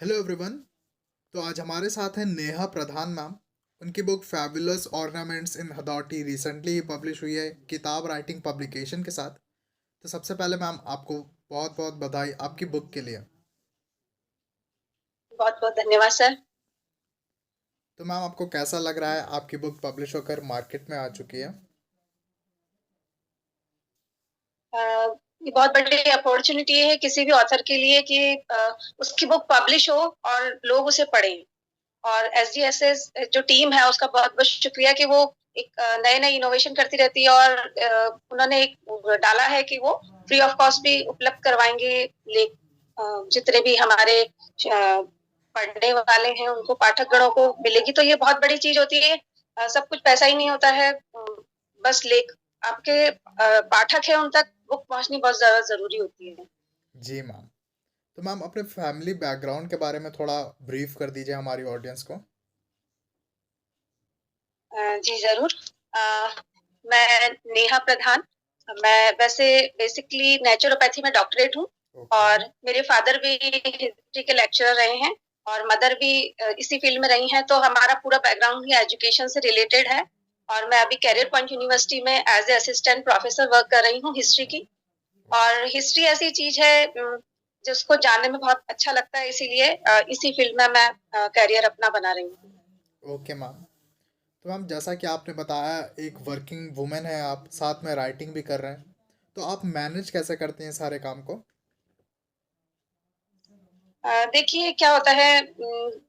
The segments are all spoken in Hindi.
Hello everyone. तो आज हमारे साथ हैं नेहा प्रधान मैम। उनकी बुक फैबुलस ऑर्नामेंट्स इन हदौती रिसेंटली पब्लिश हुई है किताब राइटिंग पब्लिकेशन के साथ। तो सबसे पहले मैम आपको बहुत बहुत बधाई आपकी बुक के लिए। बहुत बहुत धन्यवाद सर। तो मैम आपको कैसा लग रहा है आपकी बुक पब्लिश होकर मार्केट में आ चुकी है? अ, ये बहुत बड़ी अपॉर्चुनिटी है किसी भी ऑथर के लिए कि उसकी बुक पब्लिश हो और लोग उसे पढ़ें। और एसडीएसएस जो टीम है उसका बहुत बहुत शुक्रिया कि वो एक नए नए इनोवेशन करती रहती है और उन्होंने एक डाला है कि वो फ्री ऑफ कॉस्ट भी उपलब्ध करवाएंगे। ले जितने भी हमारे पढ़ने वाले हैं उनको पाठकगणों को मिलेगी तो ये बहुत बड़ी चीज होती है। सब कुछ पैसा ही नहीं होता है। बस लेख आपके पाठक है उन तक बुक पहुंचनी बहुत ज्यादा जरूरी होती है। जी मैम। तो मैम अपने फैमिली बैकग्राउंड के बारे में थोड़ा ब्रीफ कर दीजिए हमारी ऑडियंस को। जी जरूर। अ, मैं नेहा प्रधान। मैं वैसे बेसिकली नेचुरोपैथी में डॉक्टरेट हूँ। ओके। और मेरे फादर भी हिस्ट्री के लेक्चरर रहे हैं और मदर भी इसी फील्ड में रही हैं, तो हमारा पूरा बैकग्राउंड ही एजुकेशन से रिलेटेड है। और मैं अभी कैरियर पॉइंट यूनिवर्सिटी में as a assistant professor work कर रही हूँ हिस्ट्री की। और हिस्ट्री ऐसी चीज है जिसको जानने में बहुत अच्छा लगता है, इसीलिए इसी फील्ड में मैं कैरियर अपना बना रही हूँ। Okay ma'am. तो मैम जैसा कि आपने बताया एक वर्किंग वुमेन है आप, साथ में राइटिंग भी कर रहे हैं, तो आप मैनेज कैसे करते हैं सारे काम को? देखिए क्या होता है,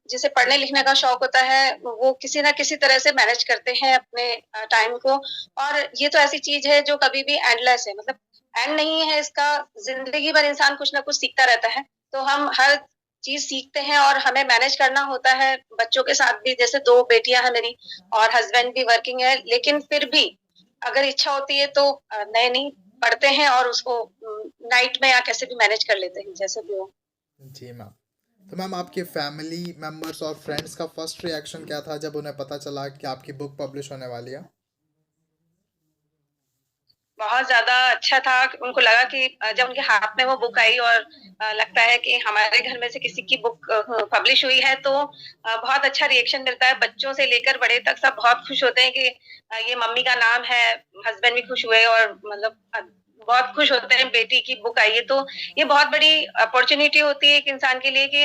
जिसे पढ़ने लिखने का शौक होता है वो किसी ना किसी तरह से मैनेज करते हैं अपने टाइम को। और ये तो ऐसी चीज है जो कभी भी एंडलेस है, मतलब एंड नहीं है इसका। जिंदगी भर इंसान कुछ ना कुछ सीखता रहता है, तो हम हर चीज सीखते हैं और हमें मैनेज करना होता है बच्चों के साथ भी। जैसे दो बेटियां हैं मेरी और हस्बैंड भी वर्किंग है, लेकिन फिर भी अगर इच्छा होती है तो नए नहीं पढ़ते हैं और उसको नाइट में या कैसे भी मैनेज कर लेते हैं जैसे भी हो। जी मैम। तो मैम आपके फैमिली मेंबर्स और फ्रेंड्स का फर्स्ट रिएक्शन क्या था जब उन्हें पता चला कि आपकी बुक पब्लिश होने वाली है? बहुत ज़्यादा अच्छा था। उनको लगा कि जब उनके हाथ में वो बुक आई और लगता है कि हमारे घर में से किसी की बुक पब्लिश हुई है, तो बहुत अच्छा रिएक्शन मिलता है। बच्चों से लेकर बड़े तक सब बहुत खुश होते हैं कि ये मम्मी का नाम है। हस्बैंड भी खुश हुए और मतलब बहुत खुश होते हैं बेटी की बुक आई है। तो ये बहुत बड़ी अपॉर्चुनिटी होती है एक इंसान के लिए कि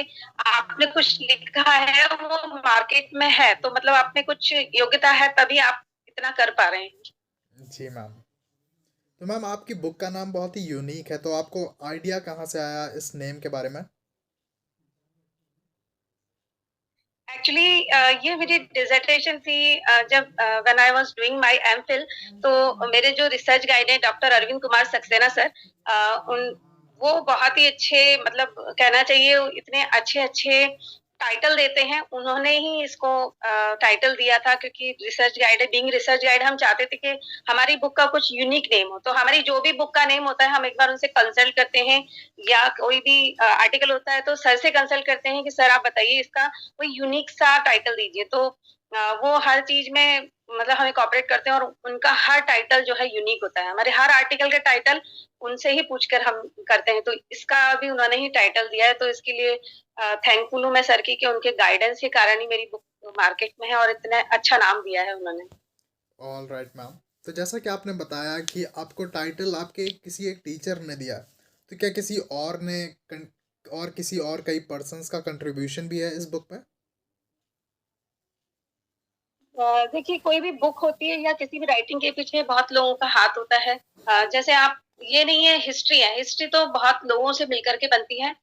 आपने कुछ लिखा है, वो मार्केट में है, तो मतलब आप में कुछ योग्यता है तभी आप इतना कर पा रहे हैं। जी मैम। तो मैम आपकी बुक का नाम बहुत ही यूनिक है, तो आपको आइडिया कहाँ से आया इस नेम के बारे में? एक्चुअली ये मेरी डिसर्टेशन थी। जब when I was doing my MPhil, तो मेरे जो रिसर्च गाइड हैं डॉक्टर अरविंद कुमार सक्सेना सर, उन वो बहुत ही अच्छे, मतलब कहना चाहिए इतने अच्छे अच्छे टाइटल देते हैं। उन्होंने ही इसको टाइटल दिया था, क्योंकि रिसर्च गाइड है, बीइंग रिसर्च गाइड हम चाहते थे कि हमारी बुक का कुछ यूनिक नेम हो। तो हमारी जो भी बुक का नेम होता है हम एक बार उनसे कंसल्ट करते हैं, या कोई भी आर्टिकल होता है तो सर से कंसल्ट करते हैं कि सर आप बताइए इसका कोई यूनिक सा टाइटल दीजिए। तो वो हर चीज में मतलब हमें कॉपरेट करते हैं और उनका हर टाइटल जो है यूनिक होता है। हमारे हर आर्टिकल के टाइटल उनसे ही पूछकर हम करते हैं, तो इसका भी उन्होंने ही टाइटल दिया है। तो इसके लिए थैंकफुल हूँ मैं सर की कि उनके गाइडेंस के कारण ही मेरी बुक मार्केट में है और इतना अच्छा नाम दिया है उन्होंने। All right ma'am. तो जैसा कि आपने बताया कि आपको टाइटल आपके किसी एक टीचर ने दिया, तो क्या किसी और ने और किसी और कई पर्सन्स का कंट्रीब्यूशन भी है इस बुक में? देखिए कोई भी बुक होती है या किसी भी राइटिंग के पीछे बहुत लोगों का हाथ होता है। जैसे आप, ये नहीं है हिस्ट्री है, हिस्ट्री तो बहुत लोगों से मिलकर के बनती है।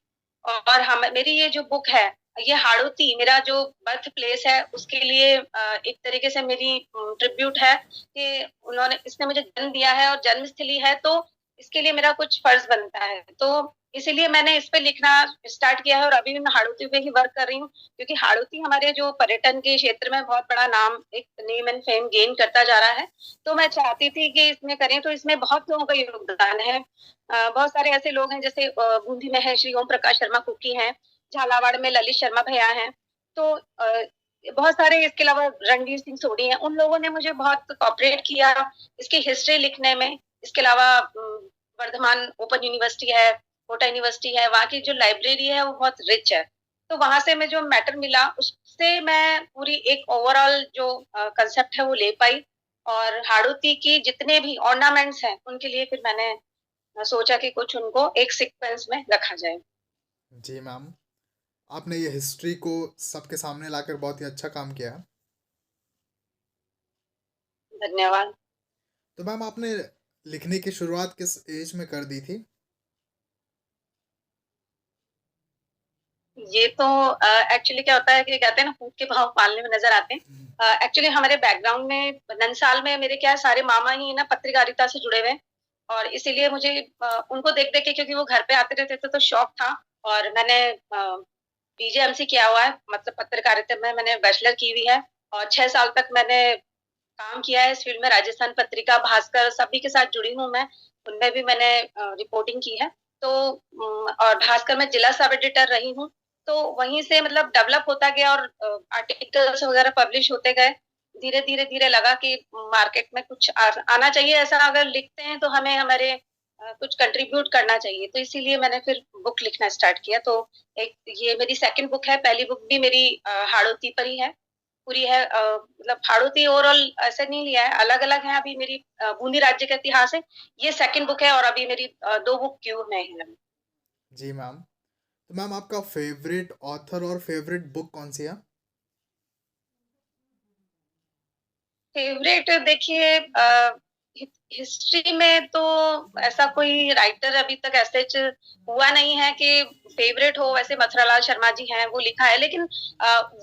और हम, मेरी ये जो बुक है, ये हाड़ौती मेरा जो बर्थ प्लेस है उसके लिए एक तरीके से मेरी ट्रिब्यूट है कि उन्होंने, इसने मुझे जन्म दिया है और जन्मस्थली है, तो इसके लिए मेरा कुछ फर्ज बनता है। तो इसीलिए मैंने इस पे लिखना स्टार्ट किया है और अभी भी मैं हाड़ौती पे ही वर्क कर रही हूँ, क्योंकि हाड़ौती हमारे जो पर्यटन के क्षेत्र में बहुत बड़ा नाम, एक नेम एंड फेम गेन करता जा रहा है। तो मैं चाहती थी कि इसमें करें, तो इसमें बहुत लोगों का योगदान है। बहुत सारे ऐसे लोग हैं, जैसे बूंदी में है श्री ओम प्रकाश शर्मा कुकी हैं, झालावाड़ में ललित शर्मा भैया हैं। तो बहुत सारे, इसके अलावा रणवीर सिंह सोढ़ी हैं। उन लोगों ने मुझे बहुत कॉपरेट किया इसकी हिस्ट्री लिखने में। इसके अलावा वर्धमान ओपन यूनिवर्सिटी है, कोटा यूनिवर्सिटी है, वहाँ की जो लाइब्रेरी है वो बहुत रिच है। तो वहाँ से मैं जो मैटर मिला उससे मैं पूरी एक ओवरऑल जो कंसेप्ट है वो ले पाई और हाड़ौती की जितने भी ऑर्नामेंट्स हैं उनके लिए फिर मैंने सोचा कि कुछ उनको एक सीक्वेंस में रखा जाए। जी मैम, आपने ये हिस्ट्री को सबके सामने लाकर बहुत ही अच्छा काम किया है। धन्यवाद। तो मैम आपने लिखने की शुरुआत किस एज में कर दी थी? ये तो एक्चुअली क्या होता है कि कहते हैं ना फूट के भाव पालने में नज़र आते हैं। एक्चुअली हमारे बैकग्राउंड में ननसाल में मेरे क्या है सारे मामा ही ना पत्रकारिता से जुड़े हुए हैं और इसीलिए मुझे उनको देख-देख के क्योंकि वो घर पे आते रहते थे तो शौक था और मैंने पीजीएमसी किया हुआ है मतलब पत्रकारिता में मैंने बैचलर की हुई है और 6 साल तक मैंने काम किया है इस फील्ड में राजस्थान पत्रिका, भास्कर सभी के साथ जुड़ी हूँ मैं। उनमें भी मैंने रिपोर्टिंग की है। तो और भास्कर में जिला सब एडिटर रही हूँ। तो वहीं से मतलब डेवलप होता गया और आर्टिकल्स वगैरह पब्लिश होते गए। धीरे-धीरे लगा कि मार्केट में कुछ आना चाहिए ऐसा अगर लिखते हैं तो हमें हमारे कुछ कंट्रीब्यूट करना चाहिए। तो इसीलिए मैंने फिर बुक लिखना स्टार्ट किया। तो एक ये मेरी सेकंड बुक है, पहली बुक भी मेरी हाड़ौती पर ही है। पूरी है मतलब हाड़ौती ओवरऑल ऐसे नहीं लिया है, अलग-अलग है अभी मेरी बूंदी राज्य का इतिहास है। ये सेकंड बुक है और अभी मेरी 2 बुक क्यू में है। जी मैम। तो मैम आपका फेवरेट ऑथर और फेवरेट बुक कौन सी है? फेवरेट देखिए हिस्ट्री में तो ऐसा कोई राइटर अभी तक ऐसे हुआ नहीं है कि फेवरेट हो वैसे मथुरालाल शर्मा जी हैं वो लिखा है लेकिन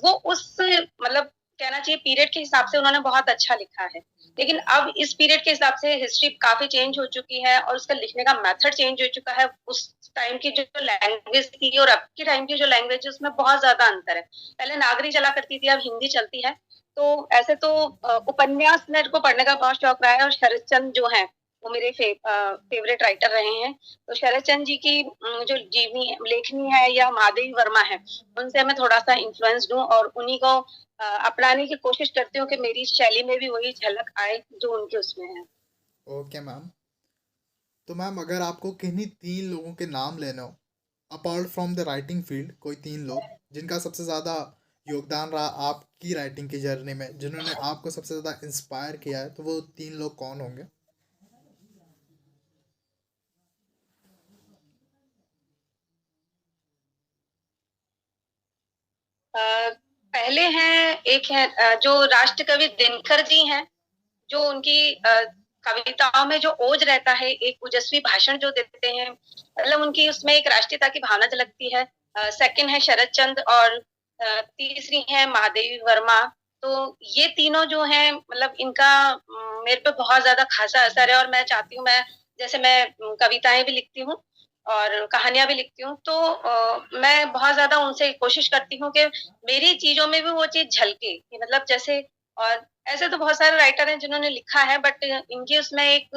वो उस मतलब कहना चाहिए पीरियड के हिसाब से उन्होंने बहुत अच्छा लिखा है लेकिन अब इस पीरियड के हिसाब से हिस्ट्री काफी चेंज हो चुकी है और उसका लिखने का मेथड चेंज हो चुका है उस टाइम की जो लैंग्वेज थी और अब के टाइम की जो लैंग्वेज है उसमें बहुत ज्यादा अंतर है पहले नागरी चला करती थी अब हिंदी चलती है तो ऐसे तो उपन्यास मेरे को पढ़ने का बहुत शौक रहा है और शरद चंद्र जो हैं वो मेरे फेवरेट राइटर रहे हैं तो शरद चंद्र जी की जो जीवनी लेखनी है या महादेवी वर्मा है उनसे मैं थोड़ा सा इन्फ्लुएंस्ड हूँ और उन्हीं को अपनाने की कोशिश करती हूँ कि मेरी शैली में भी वही झलक आए जो उनके उसमें है। Okay ma'am. तो मैम अगर आपको किन्हीं 3 लोगों के नाम लेने हो, apart from the writing field, कोई 3 लोग जिनका सबसे ज़्यादा योगदान रहा आपकी राइटिंग की जर्नी में, जिन्होंने आपको सबसे ज़्यादा इंस्पायर किया है, तो वो 3 लोग कौन होंगे? पहले हैं एक है जो राष्ट्रकवि दिनकर जी हैं जो उनकी कविताओं में जो ओज रहता है एक ओजस्वी भाषण जो देते हैं मतलब उनकी उसमें एक राष्ट्रीयता की भावना झलकती है। सेकंड है शरद चंद्र और तीसरी है महादेवी वर्मा। तो ये तीनों जो हैं मतलब इनका मेरे पे बहुत ज्यादा खासा असर है और मैं चाहती हूँ मैं जैसे मैं कविताएं भी लिखती हूँ और कहानियां भी लिखती हूँ तो मैं बहुत ज्यादा उनसे कोशिश करती हूँ कि मेरी चीजों में भी वो चीज झलके कि मतलब जैसे और ऐसे तो बहुत सारे राइटर हैं जिन्होंने लिखा है बट इनके उसमें एक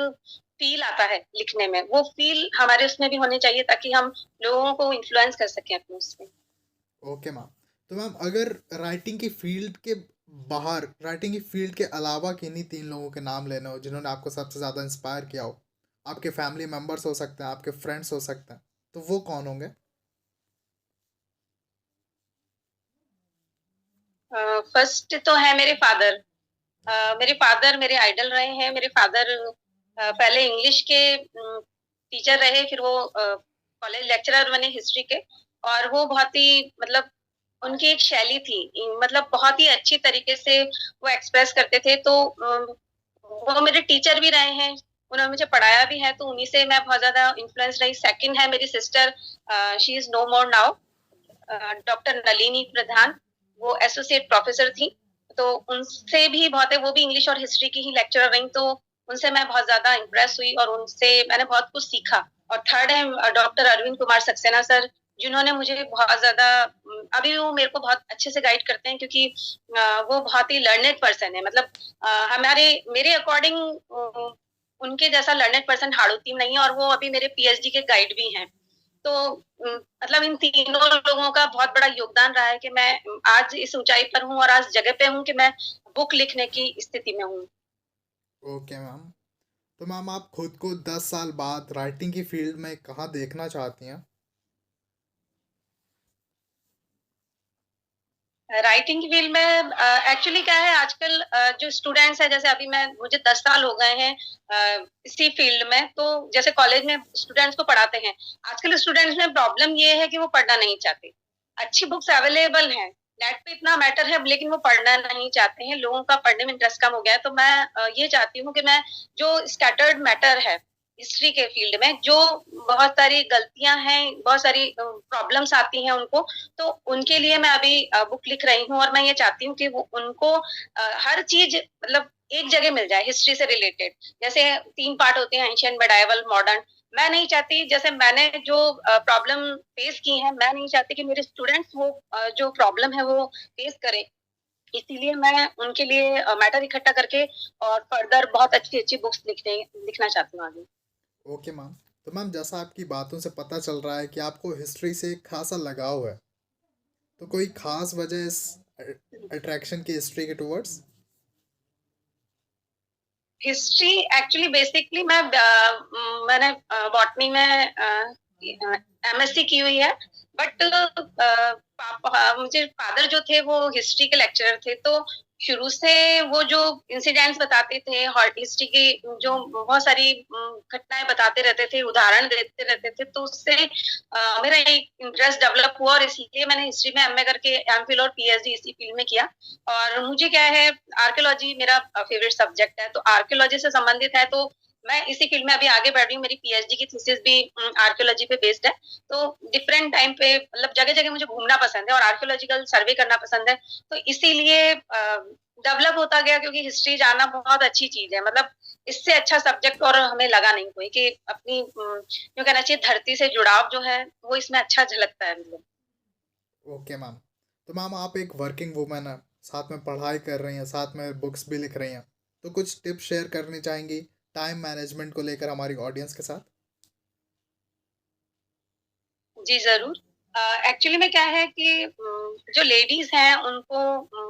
फील आता है लिखने में वो फील हमारे उसमें भी होनी चाहिए ताकि हम लोगों को इन्फ्लुएंस कर सकें अपने उसमें। Okay ma'am. तो मैम अगर राइटिंग की फील्ड के बाहर, राइटिंग की फील्ड के अलावा किन्हीं 3 लोगों के नाम लेने हो जिन्होंने आपको सबसे ज़्यादा इंस्पायर किया हो, आपके फैमिली मेंबर्स हो सकते हैं, आपके फ्रेंड्स हो सकते हैं, तो वो कौन होंगे? फर्स्ट तो है मेरे फादर। मेरे फादर मेरे आइडल रहे हैं मेरे फादर पहले इंग्लिश के टीचर रहे फिर वो कॉलेज लेक्चरर बने हिस्ट्री के और वो बहुत ही मतलब उनकी एक शैली थी मतलब बहुत ही अच्छी तरीके से वो एक्सप्रेस करते थे तो वो मेरे टीचर भी रहे हैं उन्होंने मुझे पढ़ाया भी है तो उन्हीं से मैं बहुत ज्यादा इन्फ्लुएंस रही। सेकंड है मेरी sister she is no more now doctor Nalini Pradhan वो एसोसिएट प्रोफेसर थी तो उनसे भी बहुत है वो भी इंग्लिश और हिस्ट्री की ही लेक्चरर रही तो उनसे मैं बहुत ज्यादा इम्प्रेस हुई और उनसे मैंने बहुत कुछ सीखा। और थर्ड है डॉक्टर अरविंद कुमार सक्सेना सर जिन्होंने मुझे बहुत ज्यादा अभी भी वो मेरे को बहुत अच्छे से गाइड करते हैं क्योंकि वो बहुत ही लर्नेड पर्सन है मतलब हमारे मेरे अकॉर्डिंग उनके जैसा लर्नेड पर्सन हाड़ौती में नहीं है और वो अभी मेरे पीएचडी के गाइड भी हैं। तो मतलब इन तीनों लोगों का बहुत बड़ा योगदान रहा है कि मैं आज इस ऊंचाई पर हूँ और आज जगह पे हूँ कि मैं बुक लिखने की स्थिति में हूँ। Okay ma'am. तो मैम आप खुद को 10 साल बाद राइटिंग की फील्ड में कहाँ देखना चाहती हैं? राइटिंग की फील्ड में एक्चुअली क्या है आजकल जो स्टूडेंट्स हैं जैसे अभी मैं मुझे 10 साल हो गए हैं इसी फील्ड में तो जैसे कॉलेज में स्टूडेंट्स को पढ़ाते हैं आजकल स्टूडेंट्स में प्रॉब्लम ये है कि वो पढ़ना नहीं चाहते अच्छी बुक्स अवेलेबल हैं नेट पे इतना मैटर है लेकिन वो पढ़ना नहीं चाहते हैं लोगों का पढ़ने में इंटरेस्ट कम हो गया है तो मैं ये चाहती हूँ कि मैं जो स्कैटर्ड मैटर है हिस्ट्री के फील्ड में जो बहुत सारी गलतियां हैं बहुत सारी प्रॉब्लम्स आती हैं उनको तो उनके लिए मैं अभी बुक लिख रही हूँ और मैं ये चाहती हूँ कि वो उनको हर चीज मतलब एक जगह मिल जाए हिस्ट्री से रिलेटेड जैसे 3 पार्ट होते हैं एंशिएंट मेडाइवल मॉडर्न मैं नहीं चाहती जैसे मैंने जो प्रॉब्लम फेस की है मैं नहीं चाहती कि मेरे स्टूडेंट्स वो जो प्रॉब्लम है वो फेस करें इसीलिए मैं उनके लिए मैटर इकट्ठा करके और फर्दर बहुत अच्छी अच्छी बुक्स लिखना चाहती हूँ आगे ओके मैम। तो मैम जैसा आपकी बातों से पता चल रहा है कि आपको हिस्ट्री से एक खासा लगाव है, तो कोई खास वजह इस अट्रैक्शन की हिस्ट्री के टुवर्ड्स? हिस्ट्री एक्चुअली बेसिकली मैंने बॉटनी में एमएससी की हुई है बट पापा मुझे फादर जो थे वो हिस्ट्री के लेक्चरर थे तो शुरू से वो जो इंसिडेंट्स बताते थे हॉट हिस्ट्री की जो बहुत सारी घटनाएं बताते रहते थे उदाहरण देते रहते थे तो उससे मेरा एक इंटरेस्ट डेवलप हुआ और इसलिए मैंने हिस्ट्री में एमए करके एमफिल और पीएचडी इसी फील्ड में किया और मुझे क्या है आर्कियोलॉजी मेरा फेवरेट सब्जेक्ट है तो आर्कियोलॉजी से संबंधित है तो मैं इसी फील्ड में अभी आगे बढ़ रही हूँ मेरी पीएचडी की थीसिस भी आर्कियोलॉजी पे बेस्ड है तो डिफरेंट टाइम पे मतलब जगह जगह मुझे घूमना पसंद है और आर्कियोलॉजिकल सर्वे करना पसंद है तो इसीलिए डेवलप होता गया क्योंकि हिस्ट्री जानना बहुत अच्छी चीज है मतलब इससे अच्छा सब्जेक्ट और हमें लगा नहीं कोई कि अपनी जो कहना चाहिए धरती से जुड़ाव जो है वो इसमें अच्छा झलकता है मतलब ओके मैम। तो मैम आप एक वर्किंग वूमेन है, साथ में पढ़ाई कर रही हैं, साथ में बुक्स भी लिख रही हैं, तो कुछ टिप्स शेयर करनी चाहेंगी टाइम मैनेजमेंट को लेकर हमारी ऑडियंस के साथ? जी ज़रूर। एक्चुअली में क्या है कि जो लेडीज़ हैं उनको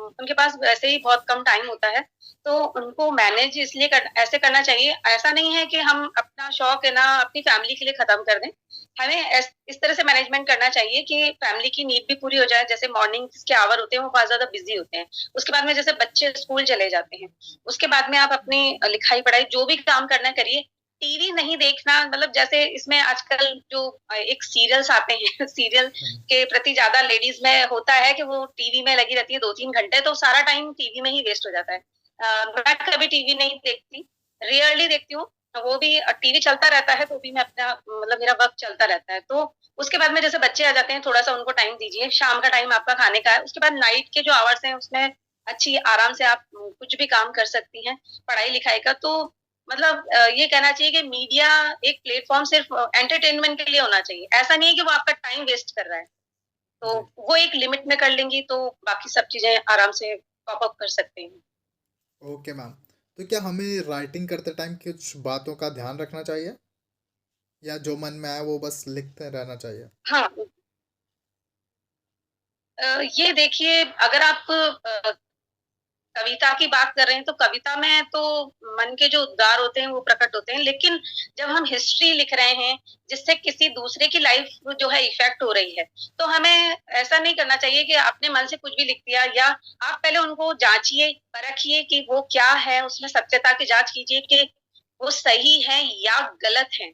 उनके पास वैसे ही बहुत कम टाइम होता है, तो उनको मैनेज इसलिए ऐसे करना चाहिए, ऐसा नहीं है कि हम अपना शौक है ना अपनी फैमिली के लिए ख़त्म कर दें। हमें इस तरह से मैनेजमेंट करना चाहिए कि फैमिली की नीड भी पूरी हो जाए, जैसे मॉर्निंग्स के आवर होते हैं वो बहुत ज़्यादा बिज़ी होते हैं। उसके बाद में जैसे बच्चे स्कूल चले जाते हैं, उसके बाद में आप अपनी लिखाई-पढ़ाई जो भी काम करना है करिए, टीवी नहीं देखना मतलब जैसे इसमें आजकल जो एक सीरियल्स आते हैं सीरियल हम्म। के प्रति ज्यादा लेडीज में होता है कि वो टीवी में लगी रहती है 2-3 घंटे तो सारा टाइम टीवी में ही वेस्ट हो जाता है मैं कभी टीवी नहीं देखती रियरली देखती हूँ वो भी टीवी चलता रहता है तो भी मैं अपना मतलब मेरा वर्क चलता रहता है तो उसके बाद में जैसे बच्चे आ जाते हैं थोड़ा सा उनको टाइम दीजिए शाम का टाइम आपका खाने का है उसके बाद नाइट के जो आवर्स हैं उसमें अच्छी आराम से आप कुछ भी काम कर सकती हैं पढ़ाई लिखाई का तो मतलब ये कहना चाहिए कि मीडिया एक प्लेटफॉर्म सिर्फ एंटरटेनमेंट के लिए होना चाहिए। ऐसा नहीं है कि वो आपका टाइम वेस्ट कर रहा है। तो जी। वो एक लिमिट में कर लेंगी तो बाकी सब चीज़ें आराम से कॉप अप कर सकते हैं। Okay ma'am. तो क्या हमें राइटिंग करते टाइम कुछ बातों का ध्यान रखना चाहिए, या जो मन में आए वो बस लिखते रहना चाहिए? हाँ, ये देखिए अगर आप कविता की बात कर रहे हैं तो कविता में तो मन के जो उद्गार होते हैं वो प्रकट होते हैं लेकिन जब हम हिस्ट्री लिख रहे हैं जिससे किसी दूसरे की लाइफ जो है इफेक्ट हो रही है तो हमें ऐसा नहीं करना चाहिए कि आपने मन से कुछ भी लिख दिया या आप पहले उनको जांचिए परखिए कि वो क्या है उसमें सत्यता की जांच कीजिए कि वो सही है या गलत है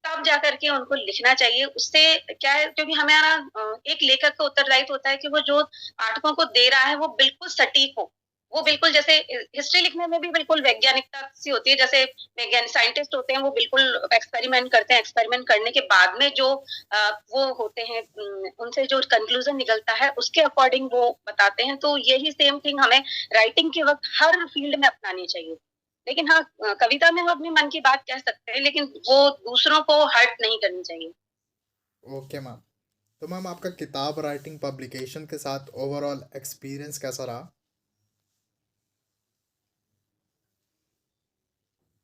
तब जाकर के उनको लिखना चाहिए उससे क्या है क्योंकि हमारा एक लेखक का उत्तरदायित्व होता है कि वो जो पाठकों को दे रहा है वो बिल्कुल सटीक हो वो बिल्कुल जैसे हिस्ट्री लिखने में भी बिल्कुल वैज्ञानिकता सी होती है जैसे वैज्ञानिक साइंटिस्ट होते हैं वो बिल्कुल एक्सपेरिमेंट करते हैं एक्सपेरिमेंट करने के बाद में जो वो होते हैं उनसे जो कंक्लूजन निकलता है उसके अकॉर्डिंग वो बताते हैं तो यही सेम थिंग हमें राइटिंग के वक्त हर फील्ड में अपनानी चाहिए लेकिन हाँ कविता में हम अपने मन की बात कह सकते हैं लेकिन वो दूसरों को हर्ट नहीं करनी चाहिए ओके मैम। तो मैम आपका किताब राइटिंग पब्लिकेशन के साथ ओवरऑल एक्सपीरियंस कैसा रहा?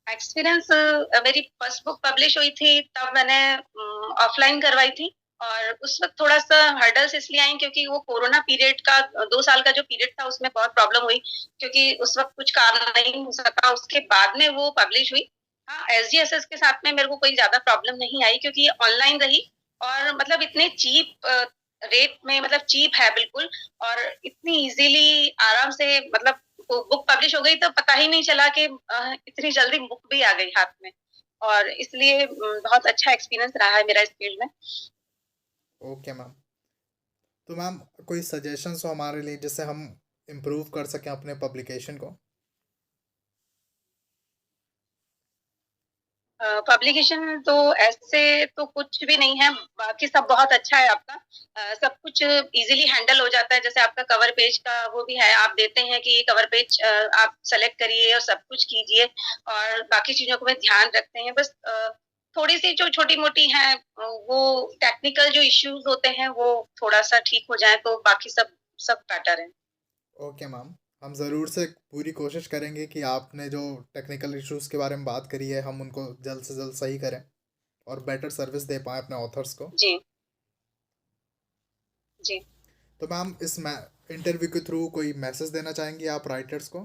एक्सपीरियंस मेरी फर्स्ट बुक पब्लिश हुई थी तब मैंने ऑफलाइन करवाई थी और उस वक्त थोड़ा सा हर्डल्स इसलिए आई क्योंकि वो कोरोना पीरियड का 2 साल का जो पीरियड था उसमें बहुत प्रॉब्लम हुई क्योंकि उस वक्त कुछ काम नहीं हो सका उसके बाद में वो पब्लिश हुई हाँ एसजीएसएस के साथ में मेरे को कोई ज्यादा प्रॉब्लम नहीं आई क्योंकि ऑनलाइन रही और मतलब इतने चीप रेट में मतलब चीप है बिल्कुल, और इतनी इजीली आराम से मतलब बुक पब्लिश हो गई तो पता ही नहीं चला कि इतनी जल्दी बुक भी आ गई हाथ में, और इसलिए बहुत अच्छा एक्सपीरियंस रहा है मेरा इस फील्ड में। Okay ma'am. तो मैम कोई सजेशंस हो हमारे लिए जिससे हम इम्प्रूव कर सकें अपने पब्लिकेशन को? पब्लिकेशन तो ऐसे तो कुछ भी नहीं है, बाकी सब बहुत अच्छा है आपका। सब कुछ इजीली हैंडल हो जाता है, जैसे आपका कवर पेज का वो भी है, आप देते हैं कि ये कवर पेज आप सेलेक्ट करिए और सब कुछ कीजिए, और बाकी चीजों को भी ध्यान रखते हैं। बस थोड़ी सी जो छोटी मोटी हैं वो टेक्निकल जो इश्यूज होते हैं वो थोड़ा सा ठीक हो जाए तो बाकी सब सब बेटर है। ओके मैम, हम ज़रूर से पूरी कोशिश करेंगे कि आपने जो टेक्निकल इश्यूज़ के बारे में बात करी है हम उनको जल्द से जल्द सही करें और बेटर सर्विस दे पाएँ अपने ऑथर्स को। जी जी। तो मैम इस इंटरव्यू के थ्रू कोई मैसेज देना चाहेंगी आप राइटर्स को?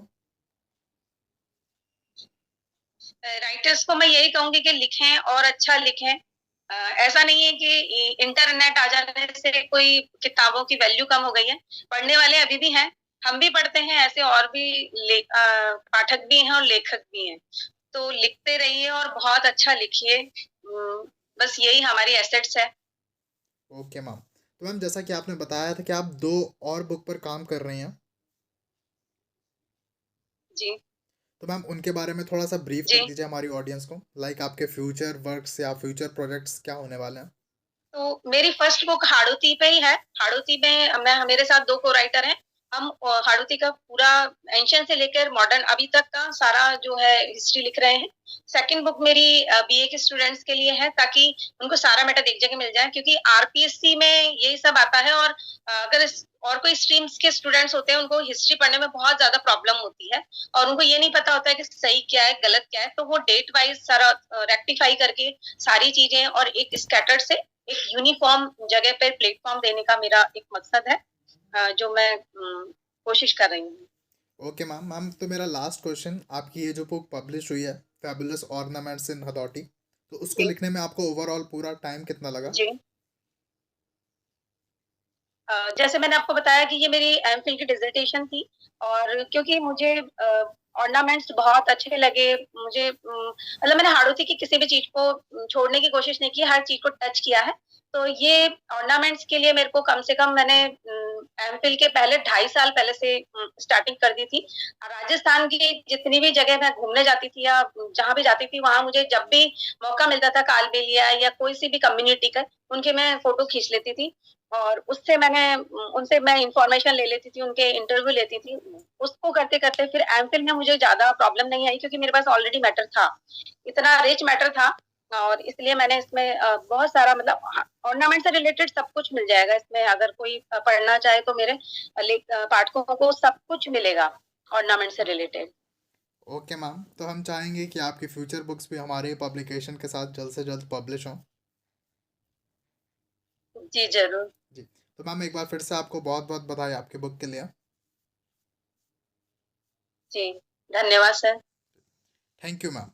राइटर्स को मैं यही कहूंगी कि लिखें और अच्छा लिखें। ऐसा नहीं है कि इंटरनेट आ जाने से कोई किताबों की वैल्यू कम हो गई है, पढ़ने वाले अभी भी हैं, हम भी पढ़ते हैं ऐसे, और भी पाठक भी हैं और लेखक भी हैं। तो लिखते रहिए और बहुत अच्छा लिखिए। बस यही हमारी एसेट्स है। Okay ma'am. तो मैम जैसा कि आपने बताया था कि आप 2 और बुक पर काम कर रही हैं, जी तो मैम उनके बारे में थोड़ा-सा ब्रीफ जी। कर दीजिए हमारी ऑडियंस को। लाइक आपके फ्यूचर वर्क्स या फ्यूचर प्रोजेक्ट्स क्या होने वाले हैं? तो मेरी फर्स्ट बुक हाड़ौती पे ही है। हाड़ौती में मैं मेरे साथ 2 को-राइटर हैं। हम हाड़ौती का पूरा एंशिएंट से लेकर मॉडर्न अभी तक का सारा जो है हिस्ट्री लिख रहे हैं। सेकंड बुक मेरी बीए के स्टूडेंट्स के लिए है, ताकि उनको सारा मैटर एक जगह मिल जाए, क्योंकि आरपीएससी में यही सब आता है, और अगर और कोई स्ट्रीम्स के स्टूडेंट्स होते हैं उनको हिस्ट्री पढ़ने में बहुत ज़्यादा प्रॉब्लम होती है, और उनको ये नहीं पता होता है कि सही क्या है, गलत क्या है। तो वो डेट वाइज़ सारा रेक्टिफाई करके सारी चीज़ें और एक स्कैटर्ड से एक यूनिफॉर्म जगह पे प्लेटफॉर्म देने का मेरा एक मकसद है, जो मैं कोशिश कर रही हूँ। Okay ma'am. मैम तो मेरा लास्ट क्वेश्चन, आपकी ये जो बुक पब्लिश हुई है, फैबुलस ऑर्नामेंट्स इन हदौती, तो उसको जी लिखने में आपको ओवरऑल पूरा टाइम कितना लगा? जी। जैसे मैंने आपको बताया कि ये मेरी एमफिल की डिसर्टेशन थी, और क्योंकि मुझे ऑर्नामेंट्स बहुत अच्छे लगे, मुझे मतलब मैंने हाड़ौती की किसी भी चीज़ को छोड़ने की कोशिश नहीं की, हर चीज़ को टच किया है। तो ये ऑर्नामेंट्स के लिए मेरे को कम से कम मैंने एमफिल के पहले 2.5 साल पहले से स्टार्टिंग कर दी थी। राजस्थान की जितनी भी जगह मैं घूमने जाती थी या जहाँ भी जाती थी, वहाँ मुझे जब भी मौका मिलता था कालबेलिया या कोई सी भी कम्युनिटी का, उनके मैं फ़ोटो खींच लेती थी, और उससे उनसे मैं इन्फॉर्मेशन ले लेती थी, उनके इंटरव्यू लेती थी। उसको करते-करते फिर एमफिल में मुझे ज़्यादा प्रॉब्लम नहीं आई, क्योंकि मेरे पास ऑलरेडी मैटर था। इतना रिच मैटर था, और इसलिए मैंने इसमें बहुत सारा मतलब ऑर्नामेंट से रिलेटेड सब कुछ मिल जाएगा इसमें, अगर कोई पढ़ना चाहे तो मेरे पाठकों को सब कुछ मिलेगा ऑर्नामेंट से रिलेटेड। ओके मैम, तो हम चाहेंगे कि आपकी फ्यूचर बुक्स भी हमारे पब्लिकेशन के साथ जल्द से जल्द पब्लिश हों। जी, ज़रूर। जी। तो मैम एक बार फिर से आपको बहुत-बहुत बधाई आपकी बुक के लिए। जी, धन्यवाद सर। Thank you ma'am.